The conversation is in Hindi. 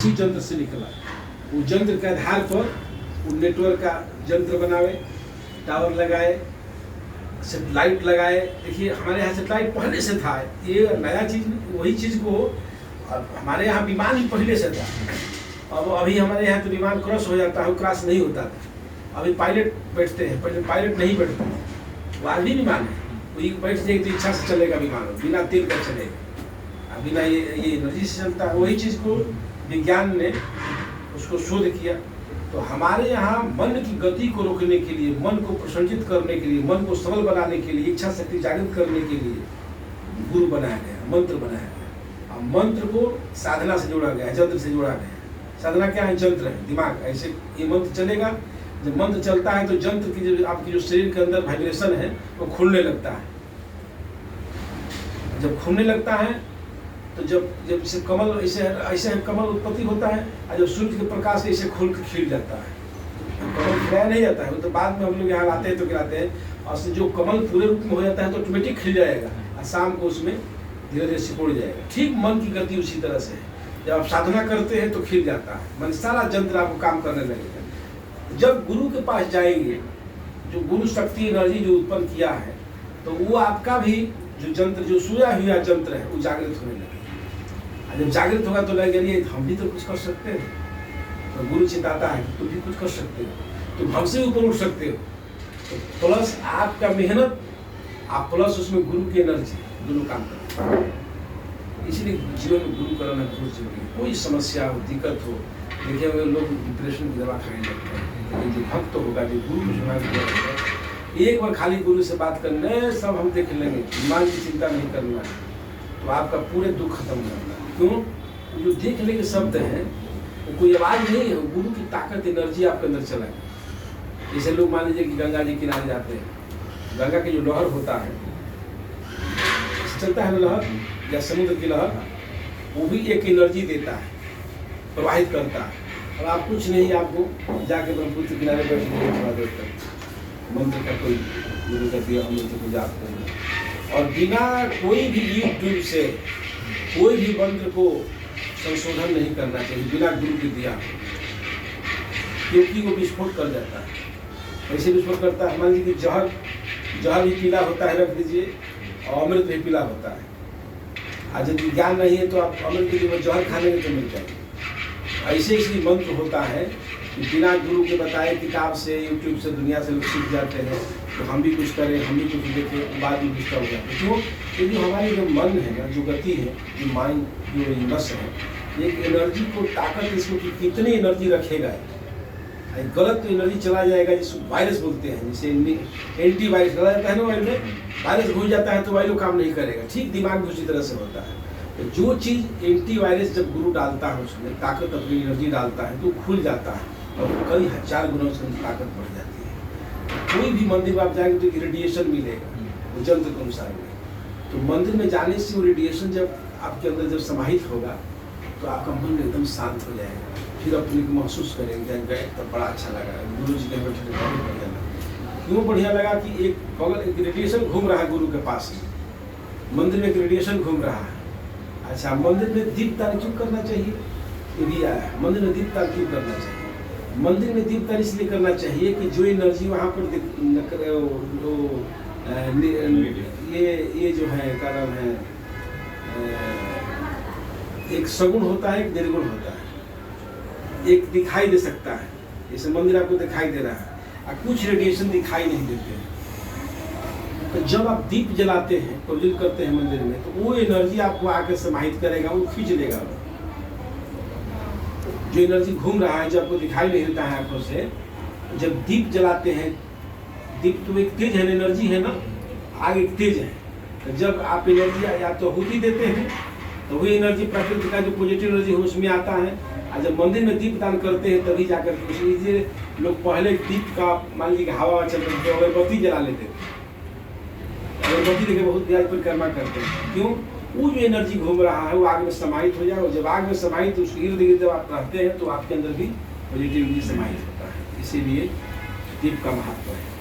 इसी जंत्र से निकला। वो जंत्र के आधार पर वो नेटवर्क का जंत्र बनाए, टावर लगाए, सेटेलाइट लगाए। देखिए हमारे यहाँ सेटेलाइट पहले से था, ये नया चीज़ नहीं। वही चीज़ को हमारे यहाँ विमान भी पहले से था। अब अभी हमारे यहाँ तो विमान क्रॉस हो जाता है, वो क्रॉस नहीं होता था। अभी पायलट बैठते हैं, पहले पायलट नहीं बैठते थे। वो आज भी विमान है, वही बैठ जाएगी तो इच्छा से चलेगा विमान, बिना तेल का चलेगा, बिना ये एनर्जी से चलता है। वही चीज़ को विज्ञान ने उसको शोध किया। तो हमारे यहाँ मन की गति को रोकने के लिए, मन को प्रसन्नित करने के लिए, मन को सबल बनाने के लिए, इच्छा शक्ति जागृत करने के लिए गुरु बनाया गया, मंत्र बनाया गया। अब मंत्र को साधना से जोड़ा गया, जंत्र से जोड़ा गया। साधना क्या है? जंत्र है, दिमाग। ऐसे ये मंत्र चलेगा, जब मंत्र चलता है तो जंत्र की जो आपकी जो शरीर के अंदर वाइब्रेशन है वो खुलने लगता है। जब खुलने लगता है तो जब जैसे कमल ऐसे कमल उत्पत्ति होता है, और जब सूर्य के प्रकाश से ऐसे खुल के खिल जाता है। कमल खिलाया नहीं जाता है, वो तो बाद में हम लोग यहाँ लाते हैं तो गिराते हैं। और जो कमल पूरे रूप में हो जाता है तो ऑटोमेटिक खिल जाएगा, और शाम को उसमें धीरे धीरे सिकुड़ जाएगा। ठीक मन की गति उसी तरह से है। जब आप साधना करते हैं तो खिल जाता है मन, सारा जंत्र आपको काम करने लगेगा। जब गुरु के पास जाएंगे, जो गुरु शक्ति एनर्जी जो उत्पन्न किया है, तो वो आपका भी जो जंत्र, जो सोया हुआ जंत्र है, वो जागृत होने लगेगा। जब जागृत होगा तो लगेगा हम भी तो कुछ कर सकते हैं। तो गुरु चिताता है कि तुम भी कुछ कर सकते हो, तुम हमसे ऊपर उठ सकते हो। तो प्लस आपका मेहनत, आप प्लस उसमें गुरु की एनर्जी, दोनों काम करते हैं। इसलिए जीवन में गुरु करना बहुत जरूरी है। कोई समस्या हो, दिक्कत हो, देखिए अगर लोग डिप्रेशन की दवा खाने लगते हैं, लेकिन जो भक्त होगा, जो गुरु को सुना होगा, एक बार खाली गुरु से बात करने सब हम देख लेंगे, दिमाग की चिंता नहीं करना है, तो आपका पूरे दुख खत्म करना है। क्यों? जो देख लेंगे शब्द हैं, वो कोई आवाज़ नहीं है, गुरु की ताकत, एनर्जी आपके अंदर चलाएगी। जैसे लोग मान लीजिए कि गंगा जी किनारे जाते हैं, गंगा के जो लहर होता है, चलता है ना लहर, या समुद्र की लहर, वो भी एक एनर्जी देता है, प्रवाहित करता है। और आप कुछ नहीं, आपको जाके ब्रह्मपुत्र किनारे बैठ जाइए, थोड़ा देर तक मंत्र का कोई गुरु का दिया मंत्र को जाप करना, और बिना कोई भी यूट्यूब से कोई भी मंत्र को संशोधन नहीं करना चाहिए, बिना गुरु के दिया, क्योंकि वो विस्फोट कर जाता है। ऐसे विस्फोट करता है, मान लीजिए कि जहर भी पीला होता है, रख दीजिए, और अमृत भी पीला होता है। आज यदि ज्ञान नहीं है तो आप अमृत की जगह जहर खा लेंगे तो मिल जाएगा। ऐसे इसलिए मंत्र होता है कि बिना गुरु के बताए किताब से, यूट्यूब से, दुनिया से लोग सीख जाते हैं, तो हम भी कुछ करें, हम भी कुछ देखें, बाद में डिस्टर्ब हो जाते हैं। क्यों? क्योंकि हमारी जो मन है ना, जो गति है, जो माइंड, जो नस है, एक एनर्जी को, ताकत इसको कि कितनी एनर्जी रखेगा। गलत तो एनर्जी चला जाएगा, जिसको वायरस बोलते हैं, जैसे एंटी वायरस चला जाता है ना, वायरस में वायरस घुस जाता है तो वायरस काम नहीं करेगा। ठीक दिमाग में उसी तरह से होता है। तो जो चीज़ एंटी वायरस जब गुरु डालता है, उसमें ताकत, अपनी एनर्जी डालता है, तो खुल जाता है और कई हजार गुना उसकी ताकत बढ़ जाती है। कोई भी मंदिर में आप जाएंगे तो रेडिएशन मिलेगा, वो जंत्र के अनुसार में। तो मंदिर में जाने से वो रेडिएशन जब आपके अंदर जब समाहित होगा, तो आपका मन एकदम शांत हो जाएगा। फिर अपने को महसूस करेंगे, गए तो बड़ा अच्छा लगा, गुरु जी के बैठे बहुत बढ़िया लगा। क्यों बढ़िया लगा? कि एक बगल एक रेडिएशन घूम रहा है गुरु के पास, मंदिर में एक रेडिएशन घूम रहा है। अच्छा, मंदिर में दीपदान क्यों करना चाहिए? ये भी आया है, मंदिर में दीपदान क्यों करना चाहिए? मंदिर में दीपदान इसलिए करना चाहिए कि जो एनर्जी वहाँ पर ये जो है क्या नाम है, एक सगुण होता है, एक निर्गुण होता है। एक दिखाई दे सकता है, जैसे मंदिर आपको दिखाई दे रहा है, और कुछ रेडिएशन दिखाई नहीं देते हैं। तो जब आप दीप जलाते हैं, प्रज्वलित करते हैं मंदिर में, तो वो एनर्जी आपको आके समाहित करेगा, वो खींच लेगा। जो एनर्जी घूम रहा है, जो आपको दिखाई नहीं देता है आंखों से, जब दीप जलाते हैं, दीप तो एक तेज है, एनर्जी है ना, आग एक तेज है। तो जब आप एनर्जी या तो आहुति देते हैं, तो वही एनर्जी प्रकृति का जो पॉजिटिव एनर्जी है उसमें आता है। और जब मंदिर में दीप दान करते हैं, तभी जाकर के उसमें लोग पहले दीप का, मान लीजिए हवा चल रही थी, अगरबत्ती जला लेते थे, अगरबत्ती लेके बहुत ब्याज परिक्रमा करते हैं। क्यों? वो जो एनर्जी घूम रहा है वो आग में समाहित हो जाए, और जब आग में समाहित, तो उसके इर्द गिर्द जब आप रहते हैं तो आपके अंदर भी पॉजिटिव एनर्जी समाहित होता है। इसीलिए दीप का महत्व है।